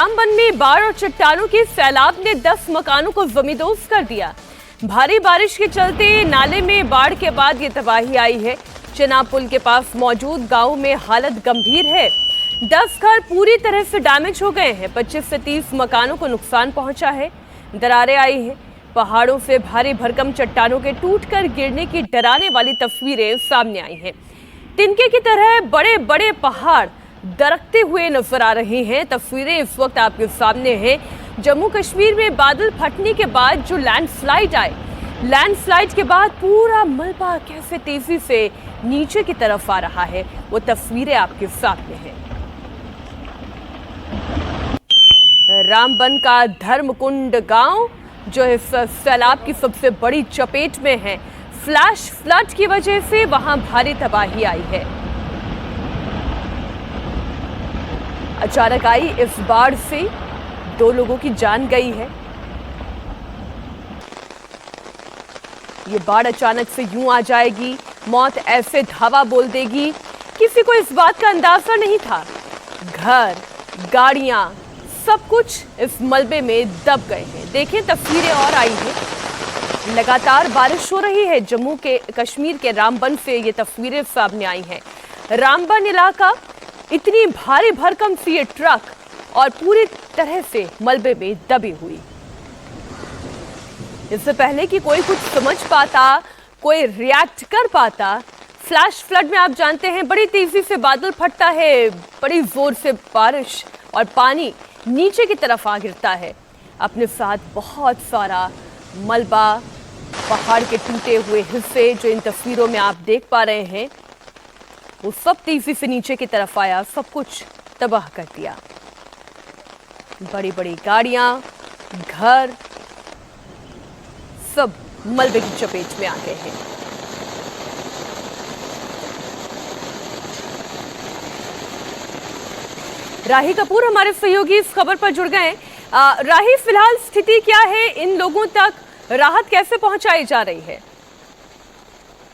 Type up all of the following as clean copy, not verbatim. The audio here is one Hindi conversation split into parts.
रामबन में बाढ़ और चट्टानों के सैलाब ने 10 मकानों को जमींदोज कर दिया। भारी बारिश के चलते नाले में बाढ़ के बाद ये तबाही आई है। चेनाब पुल के पास मौजूद गांव में हालत गंभीर है। 10 घर पूरी तरह से डैमेज हो गए हैं। 25 से 30 मकानों को नुकसान पहुंचा है। दरारें आई हैं। पहाड़ों से भारी भरकम चट्टानों के टूटकर गिरने की डराने वाली तस्वीरें सामने आई हैं। तिनके की तरह बड़े बड़े पहाड़ दरकते हुए नजर आ रहे हैं। तस्वीरें इस वक्त आपके सामने हैं। जम्मू कश्मीर में बादल फटने के बाद जो लैंडस्लाइड आए, लैंडस्लाइड के बाद पूरा मलबा कैसे तेजी से नीचे की तरफ आ रहा है, वो तस्वीरें आपके सामने हैं। रामबन का धर्मकुंड गांव जो इस सैलाब की सबसे बड़ी चपेट में है। फ्लैश फ्लड की वजह से वहां भारी तबाही आई है। अचानक आई इस बाढ़ से 2 लोगों की जान गई है। ये बाढ़ अचानक से यूं आ जाएगी, मौत ऐसे धावा बोल देगी, किसी को इस बात का अंदाजा नहीं था। घर, गाड़ियां, सब कुछ इस मलबे में दब गए हैं। देखें, तस्वीरें और आई हैं। लगातार बारिश हो रही है। जम्मू के कश्मीर के रामबन से ये तस्वीरें सामने आई हैं। रामबन इलाका इतनी भारी भरकम सी ये ट्रक और पूरी तरह से मलबे में दबी हुई। इससे पहले कि कोई कुछ समझ पाता, कोई रिएक्ट कर पाता, फ्लैश फ्लड में आप जानते हैं बड़ी तेजी से बादल फटता है, बड़ी जोर से बारिश और पानी नीचे की तरफ आ गिरता है। अपने साथ बहुत सारा मलबा, पहाड़ के टूटे हुए हिस्से जो इन तस्वीरों में आप देख पा रहे हैं, वो सब तेजी से नीचे की तरफ आया, सब कुछ तबाह कर दिया। बड़ी बड़ी गाड़ियां, घर, सब मलबे की चपेट में आ गए हैं। राही कपूर हमारे सहयोगी इस खबर पर जुड़ गए। राही, फिलहाल स्थिति क्या है? इन लोगों तक राहत कैसे पहुंचाई जा रही है?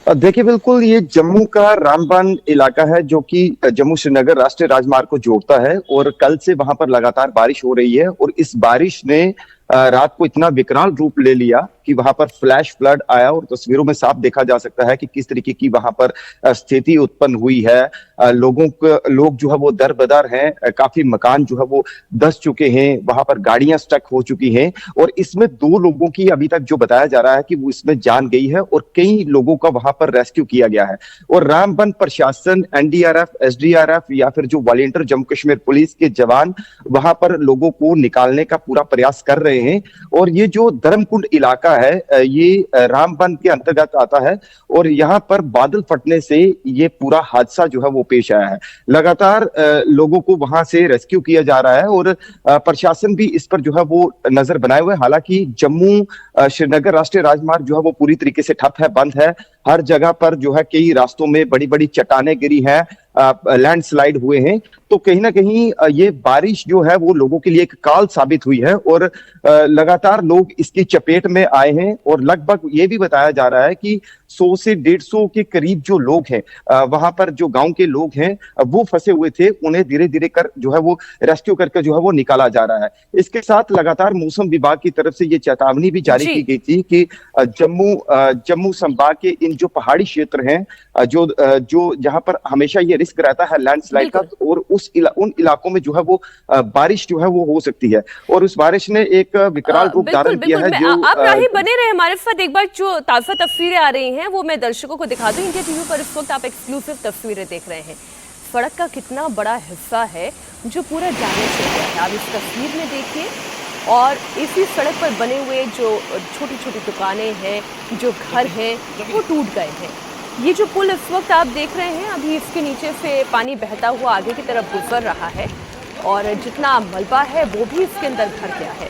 देखिए, बिल्कुल ये जम्मू का रामबन इलाका है जो कि जम्मू श्रीनगर राष्ट्रीय राजमार्ग को जोड़ता है और कल से वहां पर लगातार बारिश हो रही है और इस बारिश ने रात को इतना विकराल रूप ले लिया कि वहां पर फ्लैश फ्लड आया और तस्वीरों में साफ देखा जा सकता है कि किस तरीके की वहां पर स्थिति उत्पन्न हुई है। लोग जो है वो दर-बदर हैं। काफी मकान जो है वो धंस चुके हैं। वहां पर गाड़ियां स्टक हो चुकी हैं और इसमें 2 लोगों की अभी तक जो बताया जा रहा है कि वो इसमें जान गई है और कई लोगों का वहां पर रेस्क्यू किया गया है। और रामबन प्रशासन, एनडीआरएफ, एसडीआरएफ या फिर जो वॉलंटियर जम्मू कश्मीर पुलिस के जवान वहां पर लोगों को निकालने का पूरा प्रयास कर रहे हैं। और ये जो धर्मकुंड इलाका है ये रामबन के अंतर्गत आता है और यहाँ पर बादल फटने से ये पूरा हादसा जो है वो पेश आया है। लगातार लोगों को वहां से रेस्क्यू किया जा रहा है और प्रशासन भी इस पर जो है वो नजर बनाए हुए। हालांकि जम्मू श्रीनगर राष्ट्रीय राजमार्ग जो है वो पूरी तरीके से ठप है, बंद है। हर जगह पर जो है कई रास्तों में बड़ी बड़ी चट्टानें गिरी हैं, लैंडस्लाइड हुए हैं। तो कहीं ना कहीं ये बारिश जो है वो लोगों के लिए एक काल साबित हुई है और लगातार लोग इसकी चपेट में आए हैं। और लगभग ये भी बताया जा रहा है कि 100 से 150 के करीब जो लोग हैं वहां पर, जो गांव के लोग हैं वो फंसे हुए थे, उन्हें धीरे धीरे कर जो है वो रेस्क्यू करके जो है वो निकाला जा रहा है। इसके साथ लगातार मौसम विभाग की तरफ से ये चेतावनी भी जारी की गई थी कि जम्मू संभाग के इन जो पहाड़ी क्षेत्र हैं जो जहां पर हमेशा ये रिस्क रहता है लैंडस्लाइड का, और उन इलाकों में जो है वो बारिश जो है वो हो सकती है। और उस बारिश ने एक विकराल रूप धारण किया है। जो आप राही बने रहे हमारे साथ। एक बार जो ताजा तस्वीरें आ रही हैं वो मैं दर्शकों को दिखा दूं। इंडिया टीवी पर इस वक्त आप एक्सक्लूसिव तस्वीरें देख रहे हैं। सड़क का कितना बड़ा हिस्सा है जो पूरा डैमेज हो गया है, आप इस तस्वीर में देखिए। और इसी सड़क पर बने हुए जो छोटी छोटी दुकानें हैं, जो घर हैं, वो टूट गए हैं। ये जो पुल इस वक्त आप देख रहे हैं, अभी इसके नीचे से पानी बहता हुआ आगे की तरफ गुजर रहा है और जितना मलबा है वो भी इसके अंदर भर गया है।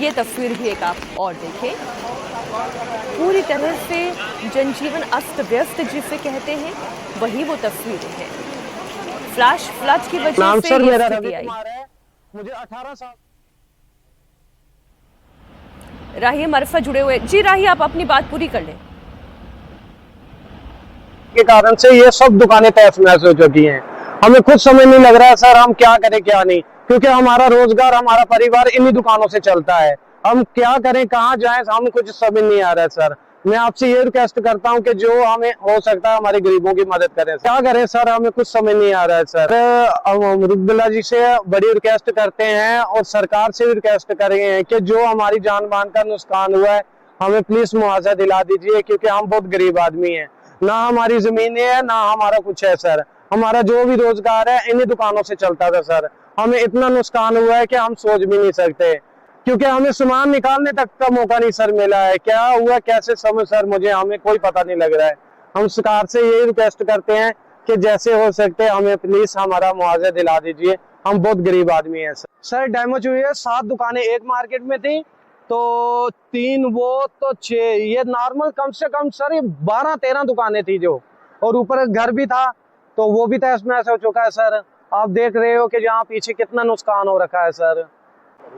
ये तस्वीर भी एक आप और देखें। पूरी तरह से जनजीवन अस्त व्यस्त जिसे कहते हैं, वही वो तस्वीरें हैं। फ्लैश फ्लड की वजह से ये स्थिति आई। मुझे 18 साल। राही हमारे साथ जुड़े हुए। जी राही, आप अपनी बात पूरी कर लें। के कारण से ये सब दुकानें तहस नहस हो चुकी हैं। हमें खुद समझ नहीं लग रहा है सर, हम क्या करें क्या नहीं, क्योंकि हमारा रोजगार, हमारा परिवार इन्हीं दुकानों से चलता है। हम क्या करें, कहाँ जाएं, हमें कुछ समझ नहीं आ रहा है सर। मैं आपसे ये रिक्वेस्ट करता हूं कि जो हमें हो सकता है हमारे गरीबों की मदद करें। क्या करें सर, हमें कुछ समझ नहीं आ रहा है सर। हम रुबिल्ला जी से बड़ी रिक्वेस्ट करते हैं और सरकार से भी रिक्वेस्ट कर रहे हैं कि जो हमारी जान मान का नुकसान हुआ है हमें प्लीज मुआवजा दिला दीजिए, क्योंकि हम बहुत गरीब आदमी हैं। ना हमारी जमीनें है, ना हमारा कुछ है सर। हमारा जो भी रोजगार है इन्हीं दुकानों से चलता था सर। हमें इतना नुकसान हुआ है कि हम सोच भी नहीं सकते, क्योंकि हमें सामान निकालने तक का मौका नहीं सर मिला है। क्या हुआ, कैसे समझ सर, मुझे हमें कोई पता नहीं लग रहा है। हम सरकार से यही रिक्वेस्ट करते हैं कि जैसे हो सकते हमें प्लीज हमारा मुआवजा दिला दीजिए। हम बहुत गरीब आदमी हैं सर। डैमेज हुई है, 7 दुकानें एक मार्केट में थी, तो 3 वो तो 6 ये नॉर्मल, कम से कम सर ये 12-13 दुकानें थी जो, और ऊपर घर भी था, तो वो भी तहस नहस हो चुका है सर। आप देख रहे हो कि जहाँ पीछे कितना नुकसान हो रखा है सर।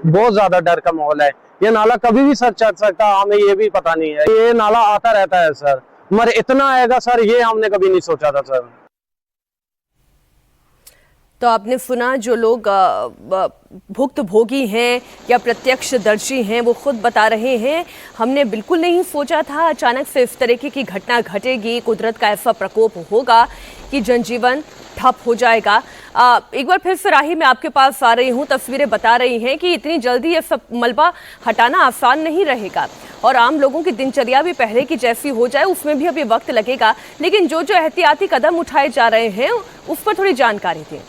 बहुत ज्यादा डर का माहौल है। ये नाला कभी भी सर चढ़ सकता, हमें ये भी पता नहीं है। ये नाला आता रहता है सर, मगर इतना आएगा सर ये हमने कभी नहीं सोचा था सर। तो आपने सुना, जो लोग भुक्तभोगी हैं या प्रत्यक्षदर्शी हैं वो खुद बता रहे हैं, हमने बिल्कुल नहीं सोचा था अचानक से इस तरीके की घटना घटेगी, कुदरत का ऐसा प्रकोप होगा कि जनजीवन ठप हो जाएगा। एक बार फिर से राही मैं आपके पास आ रही हूँ। तस्वीरें बता रही हैं कि इतनी जल्दी ये सब मलबा हटाना आसान नहीं रहेगा और आम लोगों की दिनचर्या भी पहले की जैसी हो जाए उसमें भी अभी वक्त लगेगा। लेकिन जो जो एहतियाती कदम उठाए जा रहे हैं उस पर थोड़ी जानकारी दें।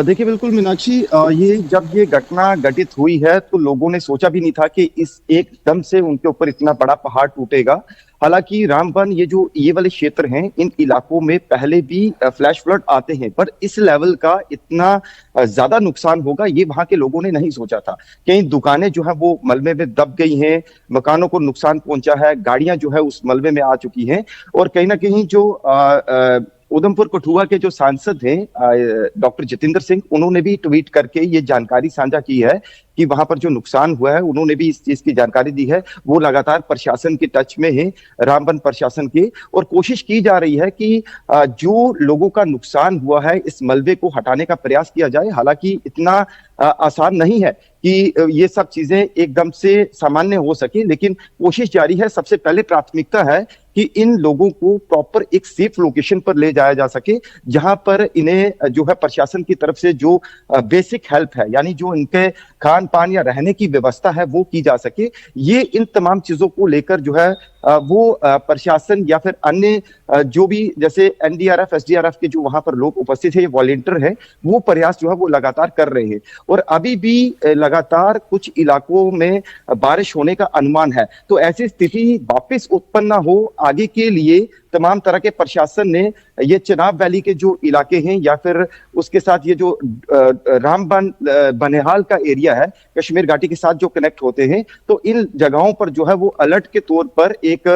देखिए बिल्कुल मीनाक्षी, ये जब ये घटना घटित हुई है तो लोगों ने सोचा भी नहीं था कि इस एकदम से उनके ऊपर इतना बड़ा पहाड़ टूटेगा। हालांकि रामबन ये वाले क्षेत्र हैं, इन इलाकों में पहले भी फ्लैश फ्लड आते हैं, पर इस लेवल का इतना ज्यादा नुकसान होगा ये वहां के लोगों ने नहीं सोचा था। कई दुकानें जो है वो मलबे में दब गई हैं, मकानों को नुकसान पहुंचा है, गाड़ियां जो है उस मलबे में आ चुकी हैं। और कहीं ना कहीं जो उधमपुर कठुआ के जो सांसद हैं डॉक्टर जितेंद्र सिंह, उन्होंने भी ट्वीट करके ये जानकारी साझा की है कि वहां पर जो नुकसान हुआ है उन्होंने भी इस चीज की जानकारी दी है। वो लगातार प्रशासन के टच में है, रामबन प्रशासन के, और कोशिश की जा रही है कि जो लोगों का नुकसान हुआ है इस मलबे को हटाने का प्रयास किया जाए। हालांकि इतना आसान नहीं है कि ये सब चीजें एकदम से सामान्य हो सके, लेकिन कोशिश जारी है। सबसे पहले प्राथमिकता है कि इन लोगों को प्रॉपर एक सेफ लोकेशन पर ले जाया जा सके, जहां पर इन्हें जो है प्रशासन की तरफ से जो बेसिक हेल्प है, यानी जो इनके खान पान या रहने की व्यवस्था है वो की जा सके। ये इन तमाम चीजों को लेकर जो है वो प्रशासन या फिर अन्य जो भी जैसे एनडीआरएफ एसडीआरएफ के जो वहां पर लोग उपस्थित है, ये वॉलेंटियर है, वो प्रयास जो है वो लगातार कर रहे हैं। और अभी भी लगातार कुछ इलाकों में बारिश होने का अनुमान है, तो ऐसी स्थिति वापस उत्पन्न ना हो आगे के लिए तमाम तरह के प्रशासन ने ये चिनाब वैली के जो इलाके हैं या फिर उसके साथ ये जो रामबन बनिहाल का एरिया है, कश्मीर घाटी के साथ जो कनेक्ट होते हैं, तो इन जगहों पर जो है वो अलर्ट के तौर पर एक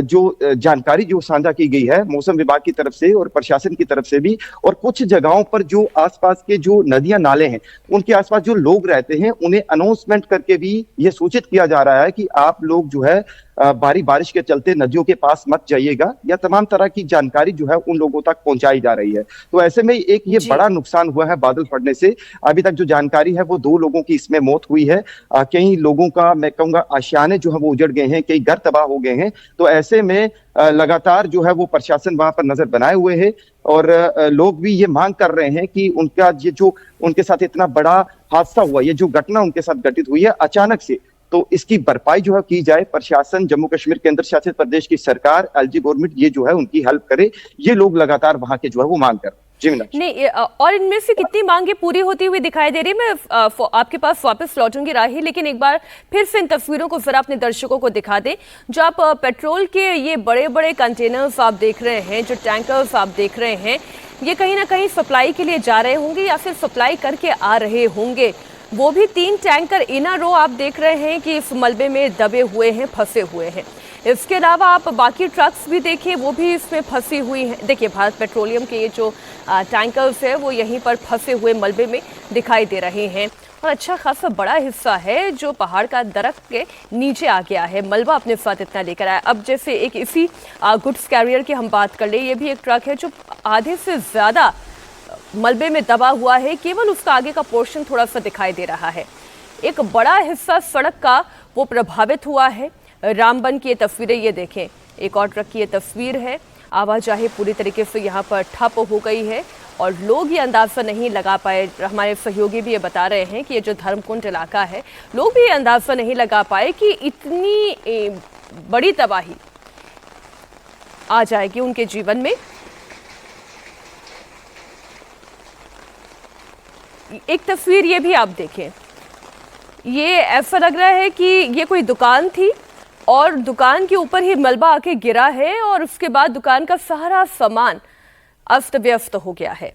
जो जानकारी जो साझा की गई है मौसम विभाग की तरफ से और प्रशासन की तरफ से भी। और कुछ जगहों पर जो आसपास के जो नदियां नाले हैं उनके आसपास जो लोग रहते हैं उन्हें अनाउंसमेंट करके भी ये सूचित किया जा रहा है कि आप लोग जो है भारी बारिश के चलते नदियों के पास मत जाइएगा, या तमाम तरह की जानकारी जो है उन लोगों तक पहुंचाई जा रही है। तो ऐसे में एक ये बड़ा नुकसान हुआ है बादल फटने से। अभी तक जो जानकारी है वो 2 लोगों की इसमें मौत हुई है। कई लोगों का मैं कहूंगा आशियाने जो है वो उजड़ गए हैं, कई घर तबाह हो गए हैं। तो ऐसे में लगातार जो है वो प्रशासन वहां पर नजर बनाए हुए है और लोग भी ये मांग कर रहे हैं कि उनका ये जो उनके साथ इतना बड़ा हादसा हुआ, ये जो घटना उनके साथ घटित हुई है अचानक से, तो इसकी भरपाई जो है की जाए। प्रशासन, जम्मू कश्मीर केंद्र शासित प्रदेश की सरकार, एलजी गवर्नमेंट ये जो है उनकी हेल्प करे। ये लोग लगातार वहां के जो है वो मांग कर नहीं। और इनमें से कितनी मांगे पूरी होती हुई दिखाई दे रही है? मैं आपके पास वापस लौटूंगी राही, लेकिन एक बार फिर से इन तस्वीरों को जरा अपने दर्शकों को दिखा दें। जो आप पेट्रोल के ये बड़े बड़े कंटेनर्स आप देख रहे हैं, जो टैंकर्स आप देख रहे हैं, ये कहीं ना कहीं सप्लाई के लिए जा रहे होंगे या फिर सप्लाई करके आ रहे होंगे। वो भी 3 टैंकर इन रो आप देख रहे हैं कि इस मलबे में दबे हुए हैं, फंसे हुए हैं। इसके अलावा आप बाकी ट्रक्स भी देखिए, वो भी इसमें फंसी हुई हैं। देखिए भारत पेट्रोलियम के ये जो टैंकर्स है वो यहीं पर फंसे हुए मलबे में दिखाई दे रहे हैं और अच्छा खासा बड़ा हिस्सा है जो पहाड़ का दरख्त के नीचे आ गया है। मलबा अपने साथ इतना लेकर आया। अब जैसे एक इसी गुड्स कैरियर की हम बात कर ले, ये भी एक ट्रक है जो आधे से ज़्यादा मलबे में दबा हुआ है, केवल उसका आगे का पोर्शन थोड़ा सा दिखाई दे रहा है। एक बड़ा हिस्सा सड़क का वो प्रभावित हुआ है। रामबन की ये तस्वीरें ये देखें, एक और ट्रक की ये तस्वीर है। आवाजाही पूरी तरीके से यहाँ पर ठप हो गई है और लोग ये अंदाजा नहीं लगा पाए। हमारे सहयोगी भी ये बता रहे हैं कि ये जो धर्मकुंड इलाका है, लोग भी ये अंदाजा नहीं लगा पाए कि इतनी बड़ी तबाही आ जाएगी उनके जीवन में। एक तस्वीर ये भी आप देखें, ये ऐसा लग रहा है कि ये कोई दुकान थी और दुकान के ऊपर ही मलबा आके गिरा है और उसके बाद दुकान का सारा सामान अस्त व्यस्त हो गया है।